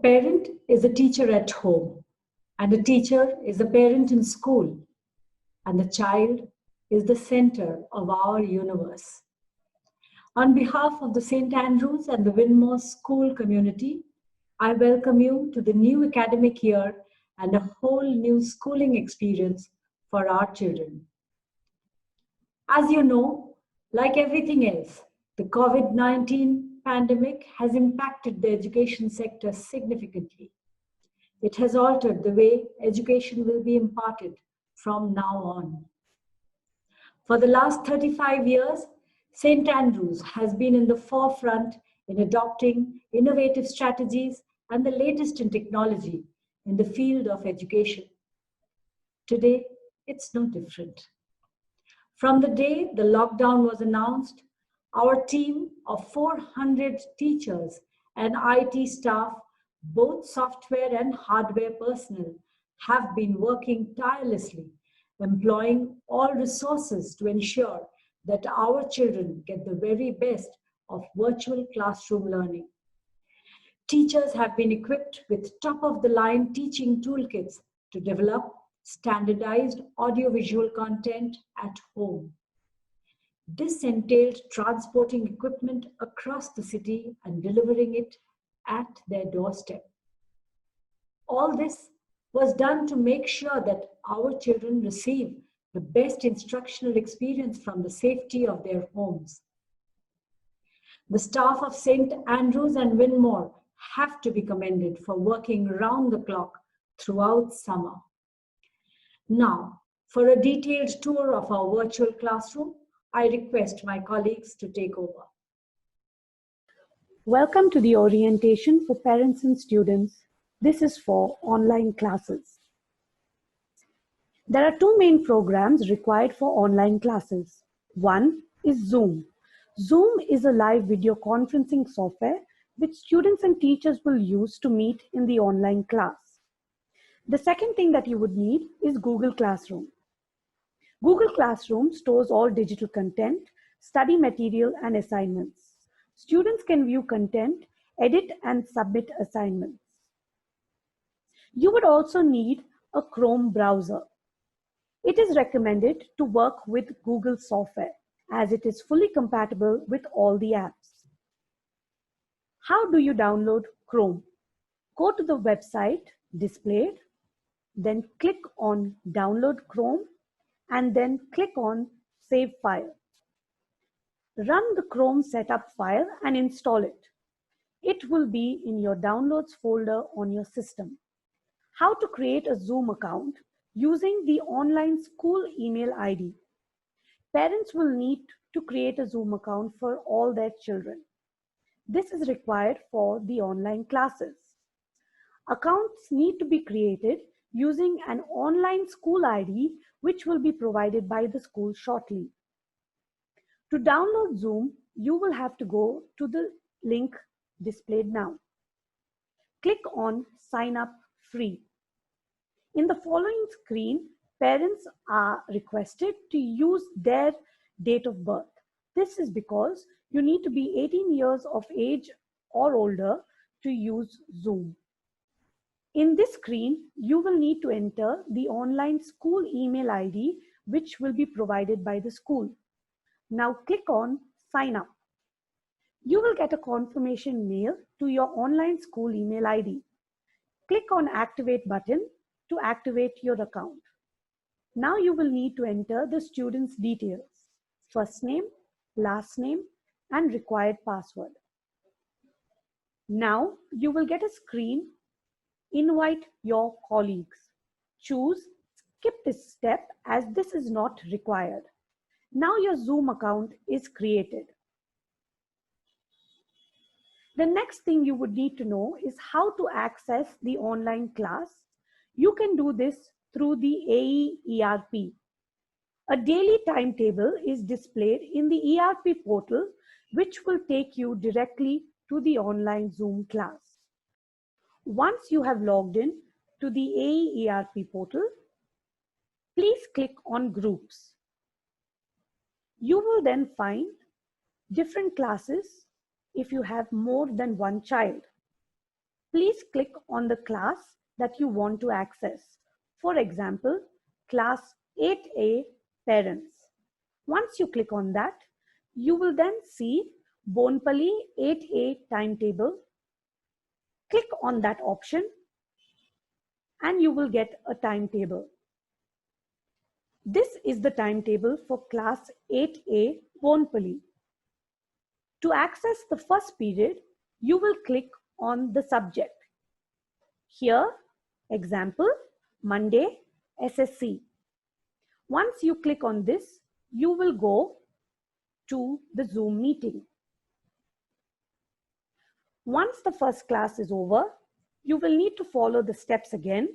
parent is a teacher at home, and a teacher is a parent in school, and the child is the center of our universe. On behalf of the St. Andrews and the Winmore School community, I welcome you to the new academic year and a whole new schooling experience for our children. As you know, like everything else, the COVID-19 pandemic has impacted the education sector significantly. It has altered the way education will be imparted from now on. For the last 35 years, St. Andrews has been in the forefront in adopting innovative strategies and the latest in technology in the field of education. Today, it's no different. From the day the lockdown was announced, our team of 400 teachers and IT staff, both software and hardware personnel, have been working tirelessly, employing all resources to ensure that our children get the very best of virtual classroom learning. Teachers have been equipped with top-of-the-line teaching toolkits to develop standardized audiovisual content at home. This entailed transporting equipment across the city and delivering it at their doorstep. All this was done to make sure that our children receive the best instructional experience from the safety of their homes. The staff of St. Andrews and Winmore have to be commended for working round the clock throughout summer. Now, for a detailed tour of our virtual classroom, I request my colleagues to take over. Welcome to the orientation for parents and students. This is for online classes. There are two main programs required for online classes. One is Zoom. Zoom is a live video conferencing software which students and teachers will use to meet in the online class. The second thing that you would need is Google Classroom. Google Classroom stores all digital content, study material, and assignments. Students can view content, edit, and submit assignments. You would also need a Chrome browser. It is recommended to work with Google software as it is fully compatible with all the apps. How do you download Chrome? Go to the website displayed, then click on Download Chrome, and then click on Save File. Run the Chrome setup file and install it. It will be in your Downloads folder on your system. How to create a Zoom account using the online school email ID. Parents will need to create a Zoom account for all their children. This is required for the online classes. Accounts need to be created using an online school ID which will be provided by the school shortly. To download Zoom, you will have to go to the link displayed now. Click on Sign Up Free. In the following screen, parents are requested to use their date of birth. This is because you need to be 18 years of age or older to use Zoom. In this screen, you will need to enter the online school email ID which will be provided by the school. Now click on Sign Up. You will get a confirmation mail to your online school email ID. Click on Activate button to activate your account. Now you will need to enter the student's details, first name, last name, and required password. Now you will get a screen. Invite your colleagues. Choose Skip this step as this is not required. Now your Zoom account is created. The next thing you would need to know is how to access the online class. You can do this through the AE ERP. A daily timetable is displayed in the ERP portal, which will take you directly to the online Zoom class. Once you have logged in to the AE ERP portal, please click on Groups. You will then find different classes if you have more than one child. Please click on the class that you want to access. For example, class 8A parents. Once you click on that, you will then see Bonpali 8A timetable. Click on that option and you will get a timetable. This is the timetable for class 8A Bonpali. To access the first period, you will click on the subject. Here, example, Monday, SSC. Once you click on this, you will go to the Zoom meeting. Once the first class is over, you will need to follow the steps again.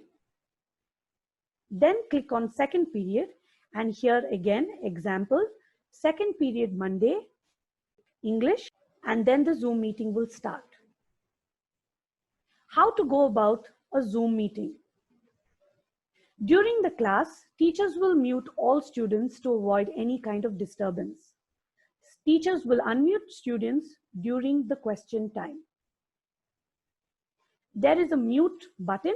Then click on second period, and here again, example, second period Monday, English, and then the Zoom meeting will start. How to go about a Zoom meeting? During the class, teachers will mute all students to avoid any kind of disturbance. Teachers will unmute students during the question time. There is a mute button.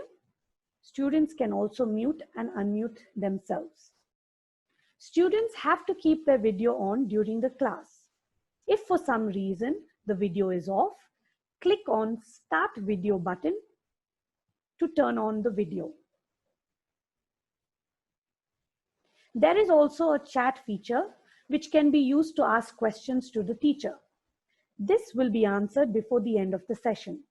Students can also mute and unmute themselves. Students have to keep their video on during the class. If for some reason the video is off, click on Start Video button to turn on the video. There is also a chat feature which can be used to ask questions to the teacher. This will be answered before the end of the session.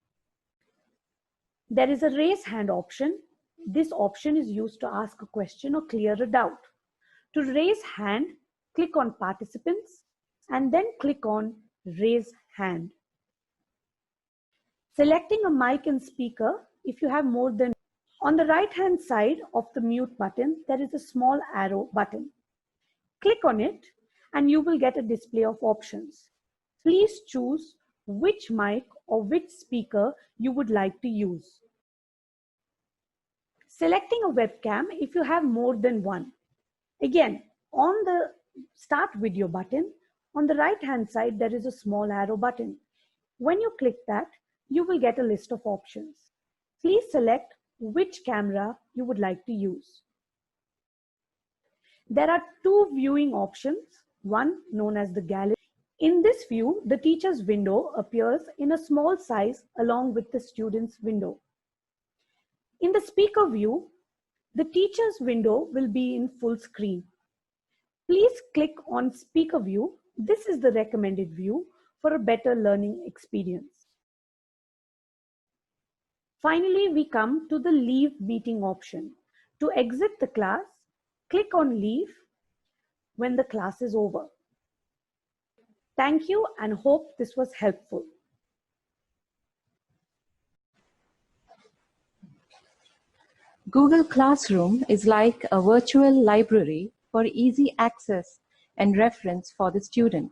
There is a raise hand option. This option is used to ask a question or clear a doubt. To raise hand, click on Participants and then click on Raise Hand. Selecting a mic and speaker, if you have more than on the right hand side of the mute button, there is a small arrow button. Click on it and you will get a display of options. Please choose which mic or which speaker you would like to use. Selecting a webcam if you have more than one. Again, on the Start Video button, on the right hand side, there is a small arrow button. When you click that, you will get a list of options. Please select which camera you would like to use. There are two viewing options, one known as the gallery. In this view, the teacher's window appears in a small size along with the student's window. In the speaker view, the teacher's window will be in full screen. Please click on speaker view. This is the recommended view for a better learning experience. Finally, we come to the Leave Meeting option. To exit the class, click on Leave when the class is over. Thank you and hope this was helpful. Google Classroom is like a virtual library for easy access and reference for the student.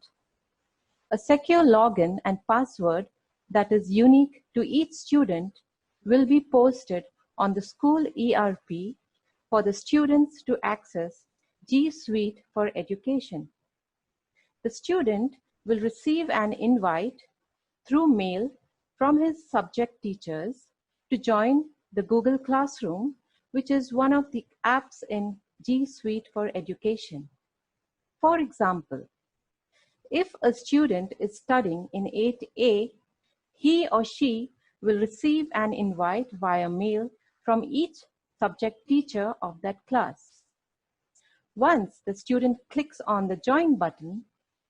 A secure login and password that is unique to each student will be posted on the school ERP for the students to access G Suite for Education. The student will receive an invite through mail from his subject teachers to join the Google Classroom, which is one of the apps in G Suite for Education. For example, if a student is studying in 8A, he or she will receive an invite via mail from each subject teacher of that class. Once the student clicks on the Join button,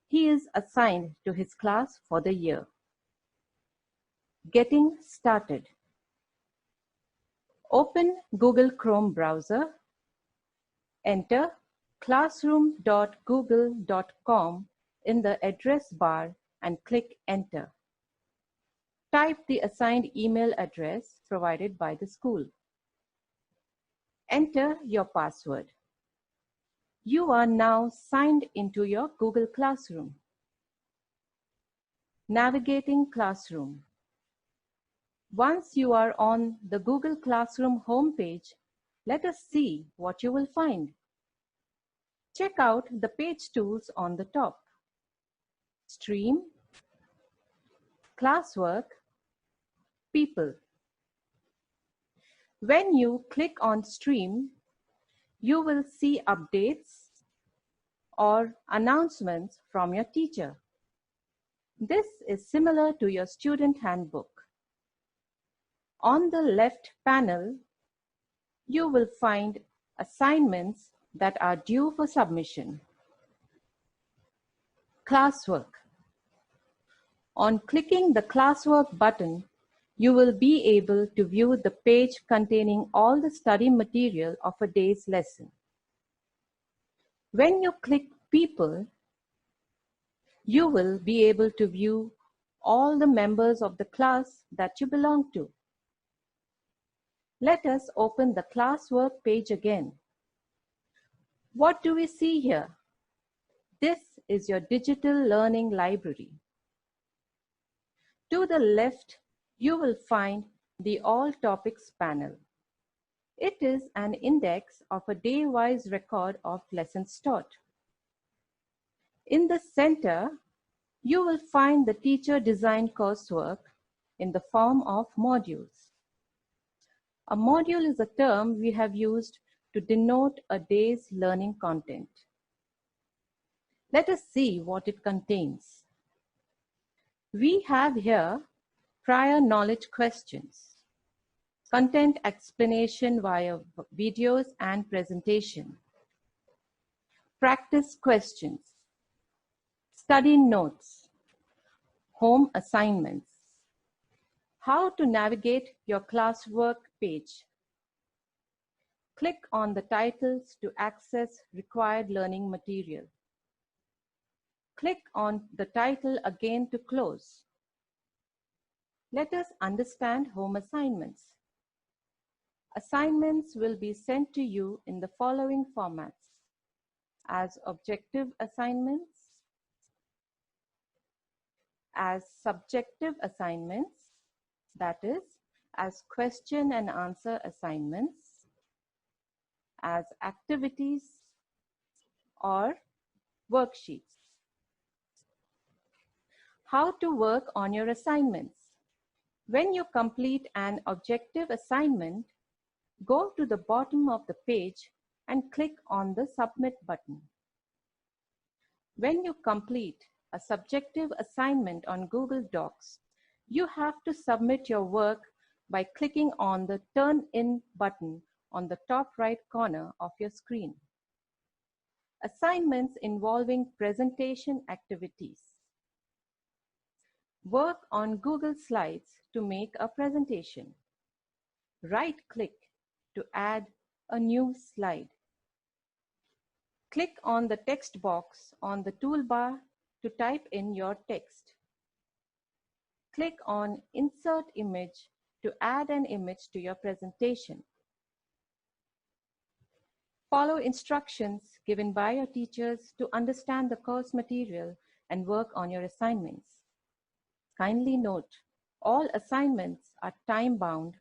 he is assigned to his class for the year. Getting started. Open Google Chrome browser, enter classroom.google.com in the address bar and click Enter. Type the assigned email address provided by the school. Enter your password. You are now signed into your Google Classroom. Navigating Classroom. Once you are on the Google Classroom homepage, let us see what you will find. Check out the page tools on the top. Stream, Classwork, People. When you click on Stream, you will see updates or announcements from your teacher. This is similar to your student handbook. On the left panel, you will find assignments that are due for submission. Classwork. On clicking the Classwork button, you will be able to view the page containing all the study material of a day's lesson. When you click People, you will be able to view all the members of the class that you belong to. Let us open the Classwork page again. What do we see here? This is your digital learning library. To the left, you will find the All Topics panel. It is an index of a day-wise record of lessons taught. In the center, you will find the teacher-designed coursework in the form of modules. A module is a term we have used to denote a day's learning content. Let us see what it contains. We have here prior knowledge questions, content explanation via videos and presentation, practice questions, study notes, home assignments, how to navigate your classwork page. Click on the titles to access required learning material. Click on the title again to close. Let us understand home assignments. Assignments will be sent to you in the following formats: as objective assignments, as subjective assignments, that is, as question and answer assignments, as activities, or worksheets. How to work on your assignments. When you complete an objective assignment, go to the bottom of the page and click on the Submit button. When you complete a subjective assignment on Google Docs, you have to submit your work by clicking on the Turn In button on the top right corner of your screen. Assignments involving presentation activities. Work on Google Slides to make a presentation. Right-click to add a new slide. Click on the text box on the toolbar to type in your text. Click on Insert Image to add an image to your presentation. Follow instructions given by your teachers to understand the course material and work on your assignments. Kindly note, all assignments are time-bound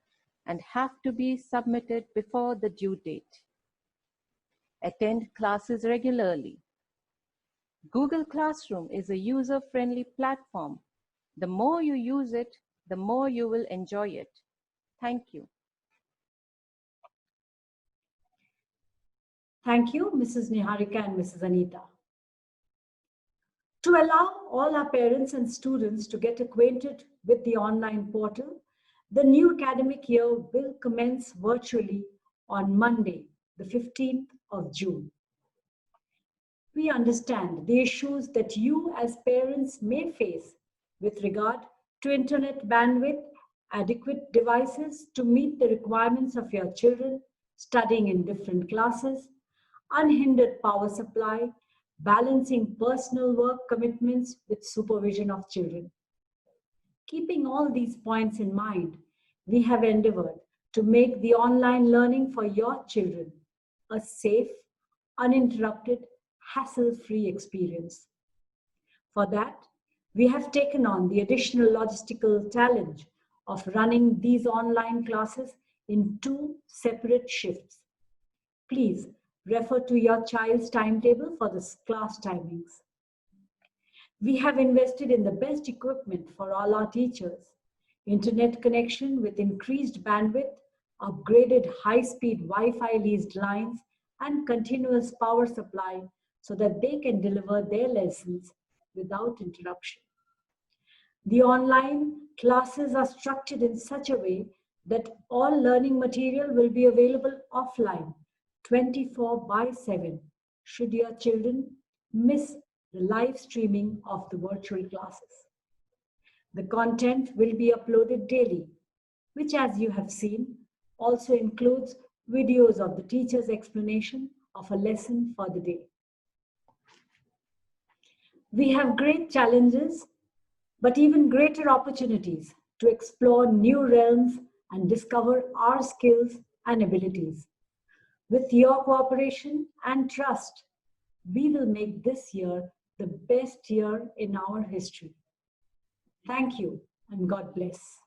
and have to be submitted before the due date. Attend classes regularly. Google Classroom is a user-friendly platform. The more you use it, the more you will enjoy it. Thank you. Thank you, Mrs. Niharika and Mrs. Anita. To allow all our parents and students to get acquainted with the online portal, the new academic year will commence virtually on Monday, the 15th of June. We understand the issues that you as parents may face with regard to internet bandwidth, adequate devices to meet the requirements of your children studying in different classes, unhindered power supply, balancing personal work commitments with supervision of children. Keeping all these points in mind, we have endeavored to make the online learning for your children a safe, uninterrupted, hassle-free experience. For that, we have taken on the additional logistical challenge of running these online classes in 2 separate shifts. Please refer to your child's timetable for the class timings. We have invested in the best equipment for all our teachers, internet connection with increased bandwidth upgraded high-speed Wi-Fi leased lines, and continuous power supply so that they can deliver their lessons without interruption. The online classes are structured in such a way that all learning material will be available offline 24/7 should your children miss the live streaming of the virtual classes. The content will be uploaded daily, which, as you have seen, also includes videos of the teacher's explanation of a lesson for the day. We have great challenges, but even greater opportunities to explore new realms and discover our skills and abilities. With your cooperation and trust, we will make this year the best year in our history. Thank you and God bless.